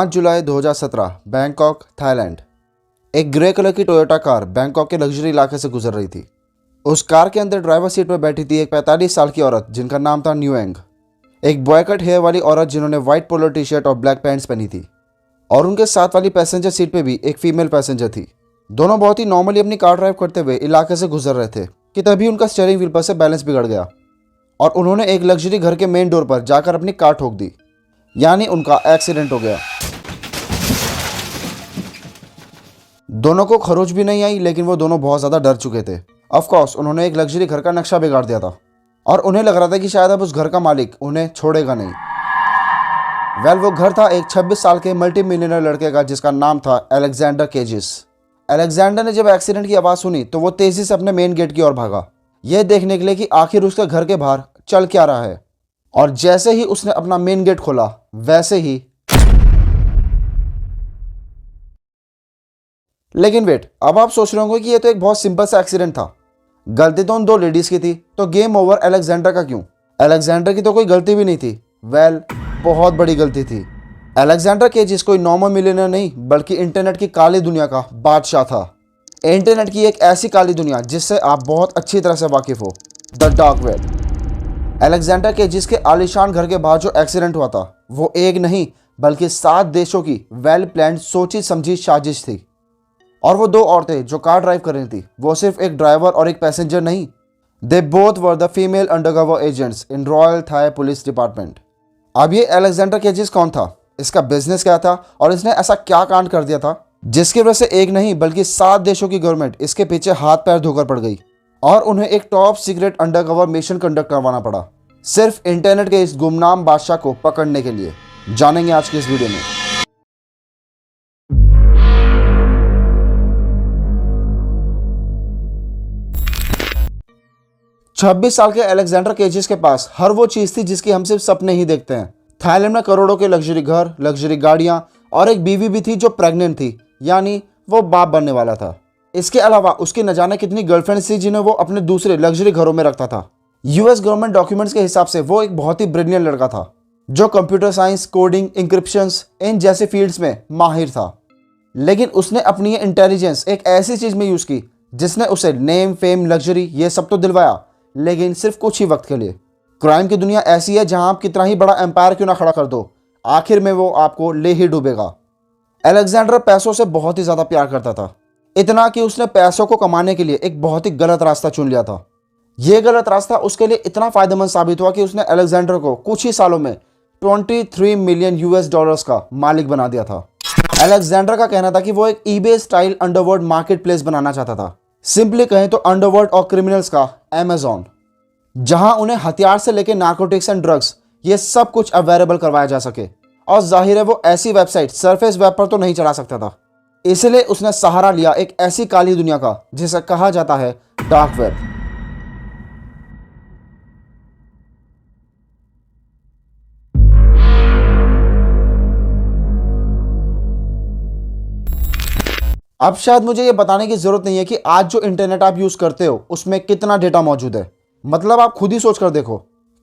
जुलाई 2017 Bangkok, Thailand. एक grey colour की Toyota car Bangkok के लग्जरी इलाके से गुजर रही थी। उस कार के अंदर ड्राइवर सीट पर बैठी थी एक 45 साल की औरत जिनका नाम था न्यूएंग। एक बॉयकट हेयर वाली औरत जिन्होंने व्हाइट पोलो टी शर्ट और ब्लैक पैंट्स पहनी थी, और उनके साथ वाली पैसेंजर सीट पे भी एक फीमेल पैसेंजर थी। दोनों बहुत ही नॉर्मली अपनी कार ड्राइव करते हुए इलाके से गुजर रहे थे कि तभी उनका स्टीयरिंग व्हील पर से बैलेंस बिगड़ गया और उन्होंने एक लग्जरी घर के मेन डोर पर जाकर अपनी कार ठोक दी, यानी उनका एक्सीडेंट हो गया। दोनों को खरोच भी नहीं आई, लेकिन वो दोनों बहुत ज़्यादा डर चुके थे। ऑफ कोर्स उन्होंने एक लग्जरी घर का नक्शा बिगाड़ दिया था और उन्हें लग रहा था कि शायद अब उस घर का मालिक उन्हें छोड़ेगा नहीं। वो घर था एक 26 साल के मल्टी मिलियनर लड़के का जिसका नाम था अलेक्जेंडर केजिस। अलेक्जेंडर ने जब एक्सीडेंट की आवाज़ सुनी तो वो तेज़ी से अपने मेन गेट की ओर भागा, यह देखने के लिए कि आखिर उसके घर के बाहर चल क्या रहा है। और जैसे ही उसने अपना मेन गेट खोला, वैसे ही लेकिन वेट, अब आप सोच रहे होंगे कि ये तो एक बहुत सिंपल सा एक्सीडेंट था, गलती तो उन दो लेडीज की थी, तो गेम ओवर अलेक्जेंडर का क्यों? अलेक्जेंडर की तो कोई गलती भी नहीं थी। बहुत बड़ी गलती थी। अलेक्जेंडर केजिस कोई नॉर्मल मिलियनर नहीं, बल्कि इंटरनेट की काली दुनिया का बादशाह था। इंटरनेट की एक ऐसी काली दुनिया जिससे आप बहुत अच्छी तरह से वाकिफ हो, द डार्क वेब। अलेक्जेंडर केजिस के आलीशान घर के बाहर जो एक्सीडेंट हुआ था वो एक नहीं बल्कि 7 देशों की वेल प्लान्ड सोची समझी साजिश थी। और वो 2 औरतें जो कार ड्राइव कर रही थी वो सिर्फ एक ड्राइवर और एक पैसेंजर नहीं, they both were the female undercover agents in Royal Thai Police Department. अब ये अलेक्जेंडर केजिस कौन था, इसका बिजनेस क्या था और इसने ऐसा क्या कांड कर दिया था जिसकी वजह से एक नहीं बल्कि 7 देशों की गवर्नमेंट इसके पीछे हाथ पैर धोकर पड़ गई और उन्हें एक top secret undercover mission conduct करवाना पड़ा, सिर्फ इंटरनेट के इस गुमनाम बादशाह को पकड़ने के लिए। जानेंगे आज की इस वीडियो में। 26 साल के अलेक्जेंडर केजिस के पास हर वो चीज़ थी जिसकी हम सिर्फ सपने ही देखते हैं। थाईलैंड में करोड़ों के लग्जरी घर, लग्जरी गाड़ियां और एक बीवी भी थी जो प्रेग्नेंट थी, यानी वो बाप बनने वाला था। इसके अलावा उसकी न जाने कितनी गर्लफ्रेंड्स थी जिन्हें वो अपने दूसरे लग्जरी घरों में रखता था। यूएस गवर्नमेंट डॉक्यूमेंट्स के हिसाब से वो एक बहुत ही ब्रिलियंट लड़का था जो कंप्यूटर साइंस, कोडिंग, इंक्रिप्शंस इन जैसे फील्ड्स में माहिर था। लेकिन उसने अपनी इंटेलिजेंस एक ऐसी चीज़ में यूज़ की जिसने उसे नेम, फेम, लग्जरी ये सब तो दिलवाया, लेकिन सिर्फ कुछ ही वक्त के लिए। क्राइम की दुनिया ऐसी है जहां आप कितना ही बड़ा एम्पायर क्यों ना खड़ा कर दो, आखिर में वो आपको ले ही डूबेगा। अलेक्जेंडर पैसों से बहुत ही ज़्यादा प्यार करता था, इतना कि उसने पैसों को कमाने के लिए एक बहुत ही गलत रास्ता चुन लिया था। यह गलत रास्ता उसके लिए इतना फायदेमंद साबित हुआ कि उसने अलेक्जेंडर को कुछ ही सालों में 23 मिलियन यूएस डॉलर्स का मालिक बना दिया था। अलेक्जेंडर का कहना था कि वो एक eBay style underworld market place बनाना चाहता था, सिंपली कहें तो अंडरवर्ल्ड और क्रिमिनल्स का अमेज़न, जहां उन्हें हथियार से लेकर नार्कोटिक्स एंड ड्रग्स ये सब कुछ अवेलेबल करवाया जा सके। और जाहिर है वो ऐसी वेबसाइट सरफेस वेब पर तो नहीं चला सकता था, इसलिए उसने सहारा लिया एक ऐसी काली दुनिया का जिसे कहा जाता है डार्क वेब। अब शायद मुझे ये बताने की जरूरत नहीं है कि आज जो इंटरनेट आप यूज करते हो उसमें कितना डेटा मौजूद है। मतलब आप खुद ही सोच कर देखो,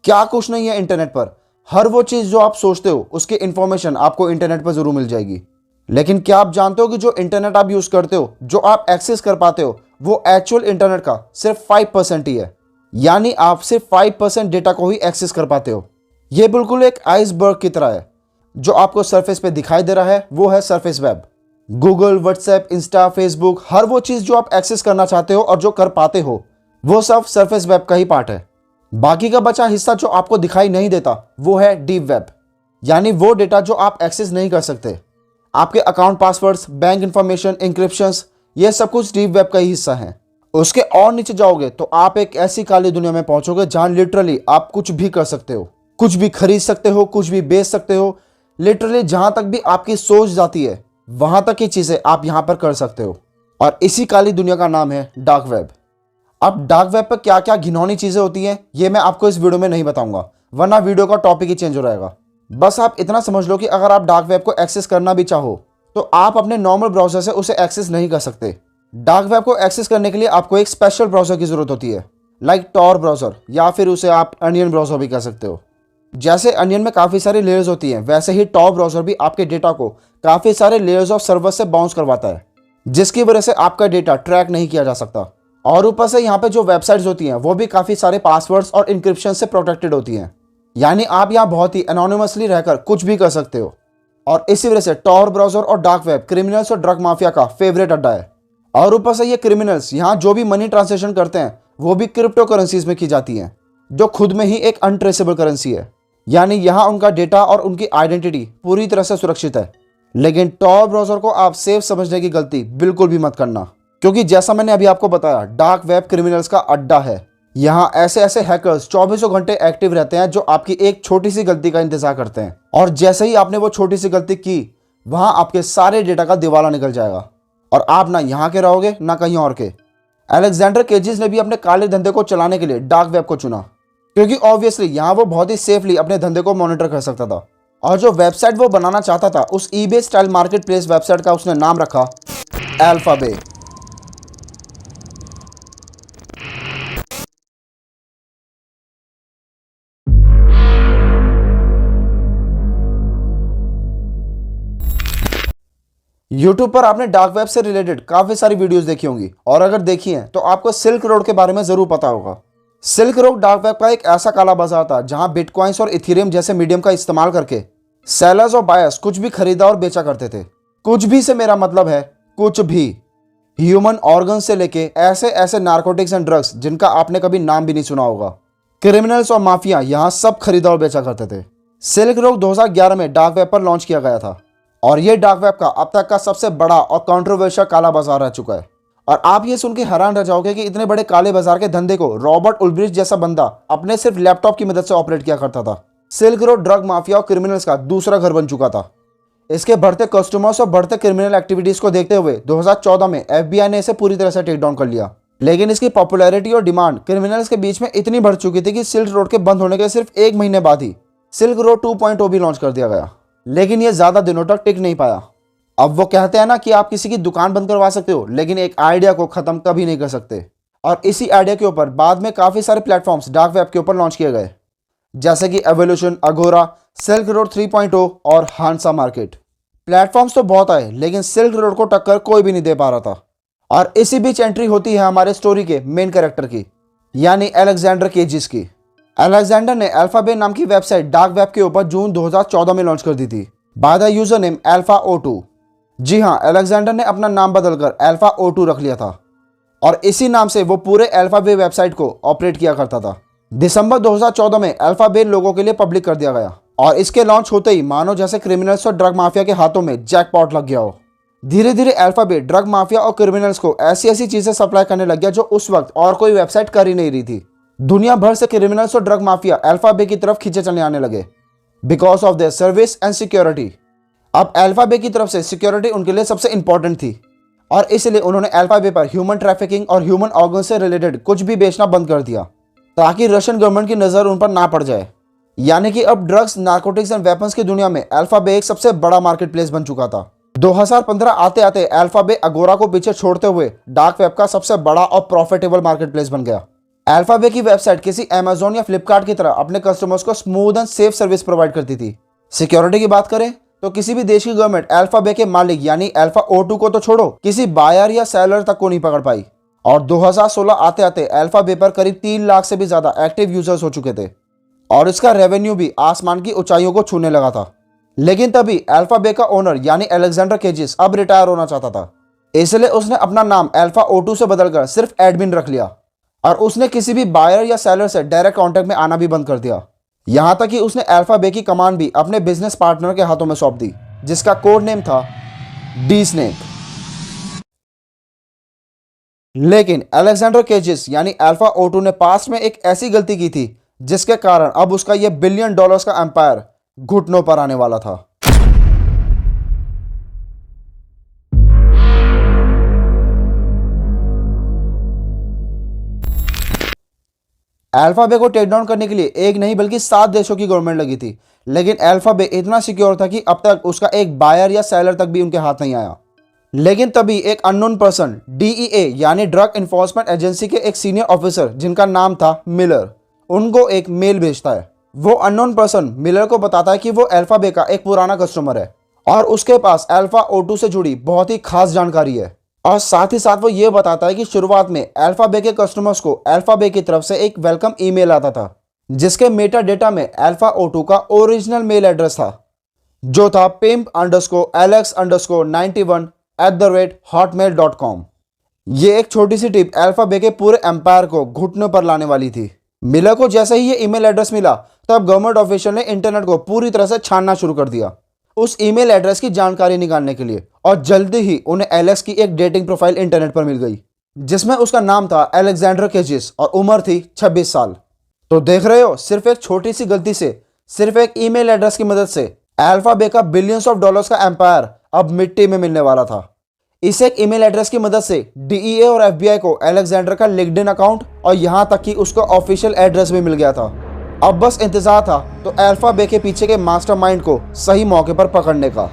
क्या कुछ नहीं है इंटरनेट पर। हर वो चीज़ जो आप सोचते हो उसकी इंफॉर्मेशन आपको इंटरनेट पर जरूर मिल जाएगी। लेकिन क्या आप जानते हो कि जो इंटरनेट आप यूज करते हो, जो आप एक्सेस कर पाते हो, वो एक्चुअल इंटरनेट का सिर्फ 5% ही है। यानी आप सिर्फ 5% डेटा को ही एक्सेस कर पाते हो। ये बिल्कुल एक आइसबर्ग की तरह है। जो आपको सरफेस पे दिखाई दे रहा है वो है surface web. Google, WhatsApp, Insta, Facebook, हर वो चीज़ जो आप एक्सेस करना चाहते हो और जो कर पाते हो वो सब सरफेस वेब का ही पार्ट है। बाकी का बचा हिस्सा जो आपको दिखाई नहीं देता वो है डीप वेब, यानी वो डेटा जो आप एक्सेस नहीं कर सकते। आपके account passwords, bank information, encryptions, ये सब कुछ डीप वेब का ही हिस्सा है। उसके और नीचे जाओगे तो आप एक ऐसी काली दुनिया में पहुंचोगे जहां लिटरली आप कुछ भी कर सकते हो, कुछ भी खरीद सकते हो, कुछ भी बेच सकते हो। लिटरली जहां तक भी आपकी सोच जाती है वहां तक की चीजें आप यहां पर कर सकते हो। और इसी काली दुनिया का नाम है डार्क वेब। अब डार्क वेब पर क्या क्या घिनौनी चीजें होती हैं ये मैं आपको इस वीडियो में नहीं बताऊंगा, वरना वीडियो का टॉपिक ही चेंज हो जाएगा। बस आप इतना समझ लो कि अगर आप डार्क वेब को एक्सेस करना भी चाहो तो आप अपने नॉर्मल ब्राउजर से उसे एक्सेस नहीं कर सकते। डार्क वेब को एक्सेस करने के लिए आपको एक स्पेशल ब्राउजर की जरूरत होती है। लाइक टॉर ब्राउज़र या फिर उसे आप अनियन ब्राउज़र भी कह सकते हो। जैसे अनियन में काफ़ी सारी लेयर्स होती हैं, वैसे ही टॉर ब्राउज़र भी आपके डेटा को काफ़ी सारे लेयर्स ऑफ सर्वर से बाउंस करवाता है, जिसकी वजह से आपका डेटा ट्रैक नहीं किया जा सकता। और ऊपर से यहाँ पे जो वेबसाइट्स होती हैं वो भी काफ़ी सारे पासवर्ड्स और इंक्रिप्शन से प्रोटेक्टेड होती हैं, यानी आप यहाँ बहुत ही एनोनिमसली रहकर कुछ भी कर सकते हो। और इसी वजह से टॉर ब्राउज़र और डार्क वेब क्रिमिनल्स और ड्रग माफिया का फेवरेट अड्डा है। और ऊपर से ये क्रिमिनल्स यहाँ जो भी मनी ट्रांसैक्शन करते हैं वो भी क्रिप्टो करेंसीज में की जाती हैं, जो खुद में ही एक अनट्रेसेबल करेंसी है, यानी यहाँ उनका डेटा और उनकी आइडेंटिटी पूरी तरह से सुरक्षित है। लेकिन टॉर ब्राउज़र को आप सेफ समझने की गलती बिल्कुल भी मत करना, क्योंकि जैसा मैंने अभी आपको बताया, डार्क वेब क्रिमिनल्स का अड्डा है। यहाँ ऐसे ऐसे हैकर्स 24 घंटे एक्टिव रहते हैं जो आपकी एक छोटी सी गलती का इंतजार करते हैं, और जैसे ही आपने वो छोटी सी गलती की, वहां आपके सारे डेटा का दिवाला निकल जाएगा और आप ना यहाँ के रहोगे ना कहीं और के। अलेक्जेंडर केजिस ने भी अपने काले धंधे को चलाने के लिए डार्क वेब को चुना, क्योंकि ऑब्वियसली यहाँ वो बहुत ही सेफली अपने धंधे को मॉनिटर कर सकता था। और जो वेबसाइट वो बनाना चाहता था, उस eBay style market place website का उसने नाम रखा अल्फाबे। यूट्यूब पर आपने डार्क वेब से रिलेटेड काफी सारी वीडियोस देखी होंगी, और अगर देखी हैं तो आपको सिल्क रोड के बारे में जरूर पता होगा। सिल्क रोड डार्क वेब का एक ऐसा काला बाजार था जहां बिटकॉइंस और इथेरियम जैसे मीडियम का इस्तेमाल करके सेलर्स और बायर्स कुछ भी खरीदा और बेचा करते थे। कुछ भी से मेरा मतलब है कुछ भी, ह्यूमन ऑर्गन से लेके ऐसे ऐसे नार्कोटिक्स एंड ड्रग्स जिनका आपने कभी नाम भी नहीं सुना होगा। क्रिमिनल्स और माफिया यहाँ सब खरीदा और बेचा करते थे। सिल्क रोड 2011 में डार्क वेब पर लॉन्च किया गया था, और ये डार्क वेब का अब तक का सबसे बड़ा और कंट्रोवर्शियल काला बाजार रह चुका है। और आप ये सुन के हैरान रह जाओगे कि इतने बड़े काले बाजार के धंधे को रॉबर्ट उल्ब्रिच जैसा बंदा अपने सिर्फ लैपटॉप की मदद से ऑपरेट किया करता था। सिल्क रोड ड्रग माफिया और क्रिमिनल्स का दूसरा घर बन चुका था। इसके बढ़ते कस्टमर्स और बढ़ते क्रिमिनल एक्टिविटीज को देखते हुए 2014 में एफबीआई ने इसे पूरी तरह से टेक डाउन कर लिया। लेकिन इसकी पॉपुलैरिटी और डिमांड क्रिमिनल्स के बीच में इतनी बढ़ चुकी थी कि सिल्क रोड के बंद होने के सिर्फ 1 महीने बाद ही सिल्क रोड 2.0 भी लॉन्च कर दिया गया। लेकिन यह ज्यादा दिनों तक टिक नहीं पाया। अब वो कहते हैं ना कि आप किसी की दुकान बंद करवा सकते हो, लेकिन एक आइडिया को खत्म कभी नहीं कर सकते। और इसी आइडिया के ऊपर बाद में काफी सारे प्लेटफॉर्म्स डार्क वेब के ऊपर लॉन्च किए गए, जैसे कि एवोल्यूशन, अगोरा, सिल्क रोड 3.0 और हांसा मार्केट। प्लेटफॉर्म्स तो बहुत आए, लेकिन सिल्क रोड को टक्कर कोई भी नहीं दे पा रहा था। और इसी बीच एंट्री होती है हमारे स्टोरी के मेन कैरेक्टर की, यानी अलेक्जेंडर केजिस की। अलेक्जेंडर ने अल्फाबे नाम की वेबसाइट डार्क वेब के ऊपर जून 2014 में लॉन्च कर दी थी, by the user name alpha O2। जी हाँ, अलेक्जेंडर ने अपना नाम बदलकर अल्फा O2 रख लिया था, और इसी नाम से वो पूरे अल्फाबे वेबसाइट को ऑपरेट किया करता था। दिसंबर 2014 में अल्फाबे लोगों के लिए पब्लिक कर दिया गया, और इसके लॉन्च होते ही मानो जैसे क्रिमिनल्स और ड्रग माफिया के हाथों में जैकपॉट लग गया हो। धीरे धीरे अल्फाबे ड्रग माफिया और क्रिमिनल्स को ऐसी ऐसी चीजें सप्लाई करने लग गया जो उस वक्त और कोई वेबसाइट कर ही नहीं रही थी। दुनिया भर से क्रिमिनल्स और ड्रग माफिया अल्फाबे की तरफ खींचे चलने आने लगे, because of their service and security. अब अल्फाबे की तरफ से सिक्योरिटी उनके लिए सबसे इंपॉर्टेंट थी, और इसलिए उन्होंने अल्फाबे पर ह्यूमन ट्रैफिकिंग और ह्यूमन ऑर्गन से रिलेटेड कुछ भी बेचना बंद कर दिया, ताकि रशियन गवर्नमेंट की नज़र उन पर ना पड़ जाए। यानी कि अब ड्रग्स, नार्कोटिक्स एंड वेपन्स की दुनिया में अल्फाबे एक सबसे बड़ा मार्केट प्लेस बन चुका था। 2015 आते आते अल्फाबे अगोरा को पीछे छोड़ते हुए डार्क वेब का सबसे बड़ा और प्रॉफिटेबल मार्केट प्लेस बन गया। अल्फाबे की वेबसाइट किसी अमेजोन या फ्लिपकार्ट की तरह अपने कस्टमर्स को smooth and safe service provide करती थी। सिक्योरिटी की बात करें तो किसी भी देश की गवर्नमेंट अल्फाबे के मालिक यानी अल्फा O2 को तो छोड़ो, किसी बायर या सेलर तक को नहीं पकड़ पाई। और 2016 आते आते अल्फाबे पर करीब 3 लाख से भी ज्यादा एक्टिव यूजर्स हो चुके थे, और इसका रेवेन्यू भी आसमान की ऊंचाइयों को छूने लगा था। लेकिन तभी अल्फाबे का ओनर यानी अलेक्जेंडर केजिस अब रिटायर होना चाहता था, इसलिए उसने अपना नाम अल्फा O2 से बदलकर सिर्फ एडमिन रख लिया, और उसने किसी भी बायर या सेलर से डायरेक्ट कांटेक्ट में आना भी बंद कर दिया। यहां तक कि उसने अल्फाबे की कमांड भी अपने बिजनेस पार्टनर के हाथों में सौंप दी, जिसका कोड नेम था डी स्नेक। लेकिन अलेक्जेंडर केजिस यानी अल्फा O2 ने पास्ट में एक ऐसी गलती की थी जिसके कारण अब उसका यह $1 बिलियन का एम्पायर घुटनों पर आने वाला था। अल्फाबे को टेक डाउन करने के लिए एक नहीं बल्कि 7 देशों की गवर्नमेंट लगी थी, लेकिन अल्फाबे इतना सिक्योर था कि अब तक उसका एक बायर या सेलर तक भी उनके हाथ नहीं आया। लेकिन तभी एक अननोन पर्सन डीईए यानी ड्रग इन्फोर्समेंट एजेंसी के एक सीनियर ऑफिसर जिनका नाम था मिलर, उनको एक मेल भेजता है। वो अननोन पर्सन मिलर को बताता है कि वो अल्फा बे का एक पुराना कस्टमर है और उसके पास अल्फा O2 से जुड़ी बहुत ही खास जानकारी है। और साथ ही साथ वो ये बताता है कि शुरुआत में अल्फा बे के कस्टमर्स को अल्फा बे की तरफ से एक वेलकम ईमेल आता था जिसके मेटा डेटा में अल्फा O2 का ओरिजिनल मेल एड्रेस था, जो था pimp_alex_91@hotmail.com। ये एक छोटी सी टिप अल्फा बे के पूरे एम्पायर को घुटनों पर लाने वाली थी। मिलर को जैसे ही ये ईमेल एड्रेस मिला तब गवर्नमेंट ऑफिशियल ने इंटरनेट को पूरी तरह से छानना शुरू कर दिया उस ईमेल एड्रेस की जानकारी निकालने के लिए। और जल्दी ही उन्हें एलेक्स की एक डेटिंग प्रोफाइल इंटरनेट पर मिल गई जिसमें उसका नाम था अलेक्जेंडर केजिस और उम्र थी 26 साल। तो देख रहे हो, सिर्फ एक छोटी सी गलती से, सिर्फ एक ईमेल एड्रेस की मदद से अल्फा बे का बिलियंस ऑफ डॉलर्स का एम्पायर अब मिट्टी में मिलने वाला था। इस एक ईमेल एड्रेस की मदद से डीईए और एफबीआई को अलेक्जेंडर का लिंक्डइन अकाउंट और यहां तक कि उसका ऑफिशियल एड्रेस भी मिल गया था। अब बस इंतजार था तो अल्फा बे के पीछे के मास्टरमाइंड को सही मौके पर पकड़ने का।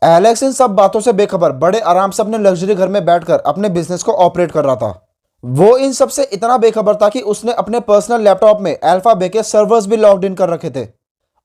एलेक्स इन सब बातों से बेखबर बड़े आराम से अपने लग्जरी घर में बैठकर अपने बिजनेस को ऑपरेट कर रहा था। वो इन सब से इतना बेखबर था कि उसने अपने पर्सनल लैपटॉप में अल्फा बे के सर्वर्स भी लॉग्ड इन कर रखे थे।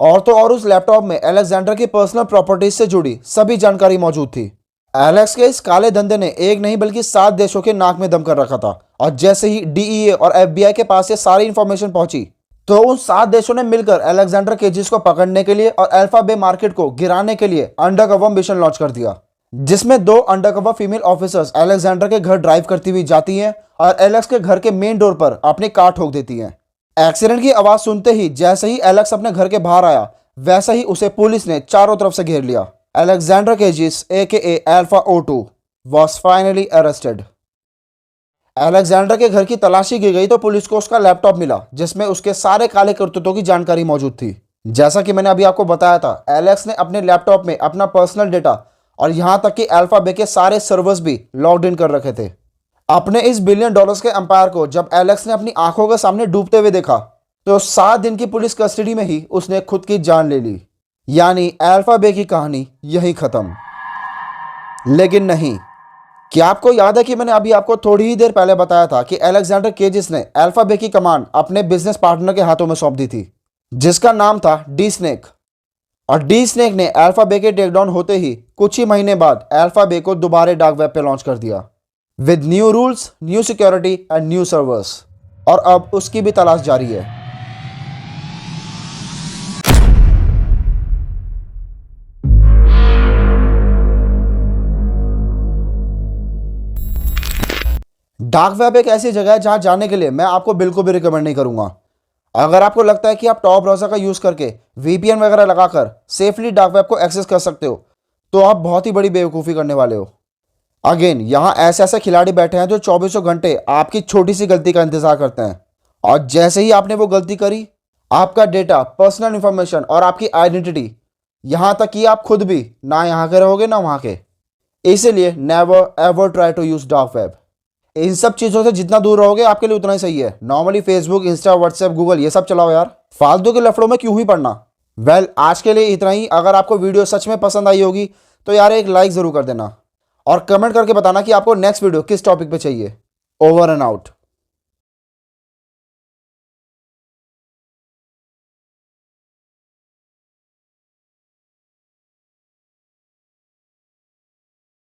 और तो और उस लैपटॉप में अलेक्जेंडर की पर्सनल प्रॉपर्टीज से जुड़ी सभी जानकारी मौजूद थी। एलेक्स के इस काले धंधे ने एक नहीं बल्कि 7 देशों के नाक में दम कर रखा था। और जैसे ही डीईए और एफबीआई के पास ये सारी इंफॉर्मेशन पहुंची तो उन 7 देशों ने मिलकर अलेक्जेंडर केजिस को पकड़ने के लिए और अल्फा बे मार्केट को गिराने के लिए अंडरकवर मिशन लॉन्च कर दिया, जिसमें 2 अंडरकवर फीमेल ऑफिसर्स अलेक्जेंडर के घर ड्राइव करती हुई जाती हैं और एलेक्स के घर के मेन डोर पर अपनी कार ठोक देती हैं। एक्सीडेंट की आवाज सुनते ही जैसे ही एलेक्स अपने घर के बाहर आया वैसे ही उसे पुलिस ने चारों तरफ से घेर लिया। Alexander Cazes AKA alpha O2 was finally arrested। Alexander के घर की तलाशी की गई तो पुलिस को उसका लैपटॉप मिला जिसमें उसके सारे काले करतूतों की जानकारी मौजूद थी। जैसा कि मैंने अभी आपको बताया था, एलेक्स ने अपने लैपटॉप में अपना पर्सनल डेटा और यहां तक कि अल्फा बे के सारे सर्वर्स भी लॉग्ड इन कर रखे थे। अपने इस बिलियन डॉलर्स के एम्पायर को जब एलेक्स ने अपनी आंखों के सामने डूबते हुए देखा तो 7 दिन की पुलिस कस्टडी में ही उसने खुद की जान ले ली। यानी अल्फा बे की कहानी यही खत्म। लेकिन नहीं, क्या आपको याद है कि मैंने अभी आपको थोड़ी ही देर पहले बताया था कि अलेक्जेंडर केजिस ने अल्फा बे की कमान अपने बिजनेस पार्टनर के हाथों में सौंप दी थी जिसका नाम था डी स्नेक। और डी स्नेक ने अल्फा बे के टेकडाउन होते ही कुछ ही महीने बाद अल्फा बे को दोबारा डार्क वेब पे लॉन्च कर दिया with new rules, new security and new servers. और अब उसकी भी तलाश जारी है। डार्क वेब एक ऐसी जगह है जहां जाने के लिए मैं आपको बिल्कुल भी रिकमेंड नहीं करूंगा। अगर आपको लगता है कि आप टॉप ब्राउज़र का यूज़ करके VPN वगैरह लगाकर सेफली डार्क वेब को एक्सेस कर सकते हो तो आप बहुत ही बड़ी बेवकूफ़ी करने वाले हो। अगेन, यहाँ ऐसे ऐसे खिलाड़ी बैठे हैं जो 24 घंटे आपकी छोटी सी गलती का इंतजार करते हैं और जैसे ही आपने वो गलती करी आपका डेटा, पर्सनल इंफॉर्मेशन और आपकी आइडेंटिटी, यहाँ तक कि आप खुद भी ना यहाँ के रहोगे ना वहाँ के। इसीलिए never ever try to use dark web. इन सब चीज़ों से जितना दूर रहोगे आपके लिए उतना ही सही है। Normally Facebook, Insta, WhatsApp, Google ये सब चलाओ यार, फालतू के लफड़ों में क्यों ही पड़ना। वेल, आज के लिए इतना ही। अगर आपको वीडियो सच में पसंद आई होगी तो यार एक लाइक ज़रूर कर देना और कमेंट करके बताना कि आपको नेक्स्ट वीडियो किस टॉपिक पे चाहिए। Over and out.